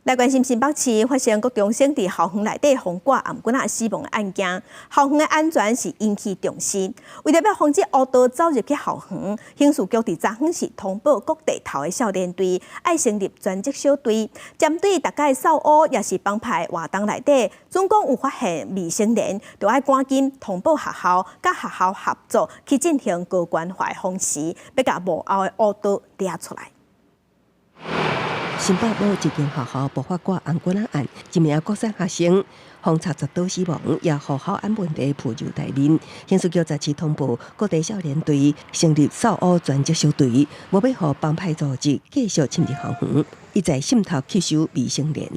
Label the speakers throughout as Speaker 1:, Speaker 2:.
Speaker 1: 来关心新北市发生高中生伫校园内底风挂颔棍仔死亡的案件，校园的安全是引起重视。为了要防止乌道走入去校园，刑事局伫昨昏是通报各地头的少年队，爱成立专责小队，针对大家扫污也是帮派活动内底，总共有发现未成年，就要赶紧通报学校，甲学校合作去进行高关怀方式，要甲幕后的乌道抓出来。
Speaker 2: 新北某一间学校爆发挂颔棍仔案，一名国三学生风擦砸倒死亡，也予校安问题浮入台面。刑事局昨次通报各地少年队成立扫污专责小队，无要予帮派组织继续侵入校园，一再渗透吸收未成年。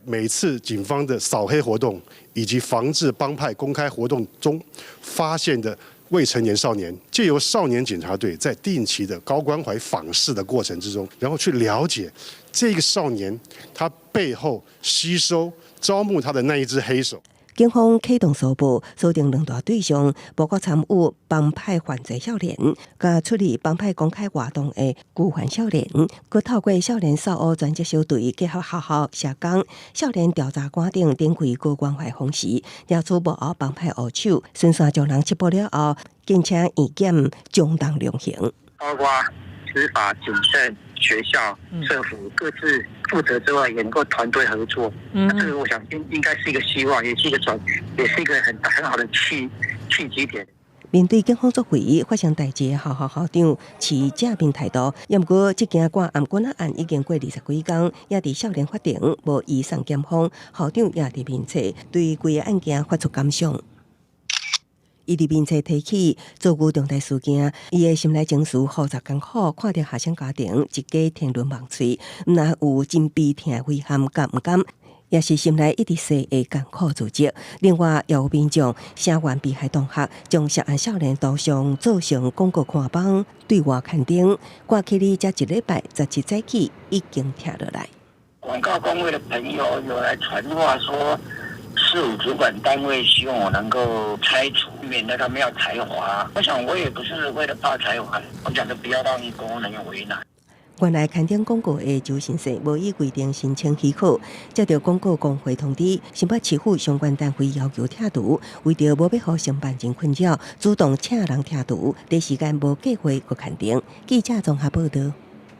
Speaker 3: 每次警方的扫黑活动以及防治帮派公开活动中发现的 未成年少年，借由少年警察队在定期的高关怀访视的过程之中，然后去了解这个少年他背后吸收、招募他的那一只黑手。
Speaker 2: 警方启动搜捕，锁定两大对象，包括参与帮派犯罪少年，甲处理帮派公开活动的孤犯少年。佮透过少年扫污专责小队结合学校、社工、少年调查官等展开高关怀方式，抓出幕后帮派恶手，顺线将人缉捕了后，并且验检中当量刑。
Speaker 4: 包括司法、警政、学校、政府各自负责之外，也能够团队合作。这个我想应该是一个希望，也是一个也是一个很好的契机点。
Speaker 2: 面对警方作为，发生代志的校长持正面态度，也不过这件挂颔棍仔案已经过20几天，也伫少年法庭无移送检方，校长也伫面册对规个案件发出感想。 伊伫面册提起遭遇重大事件，伊的心内情绪复杂艰苦，看到学生家庭一家天伦万岁，若有真悲痛遗憾，敢毋甘？也是心内一直细的艰苦自责。另外，也有民众声援被害同学，将涉案少年图像做成广告看板，对外刊登。挂起哩才1礼拜，17早起已经停落来。
Speaker 4: 广告工会的朋友有来传话说。 事务主管单位希望我能够拆除，免得他们要才华。我想我也不是为了怕才华，我讲的不要让公务人员为难。
Speaker 2: 原来刊登广告的周先生无依规定申请许可，接到广告工会通知，新北市府相关单位要求拆除，为着无要互承办人困扰，主动请人拆除，第时间无计划搁刊登。记者综合报道。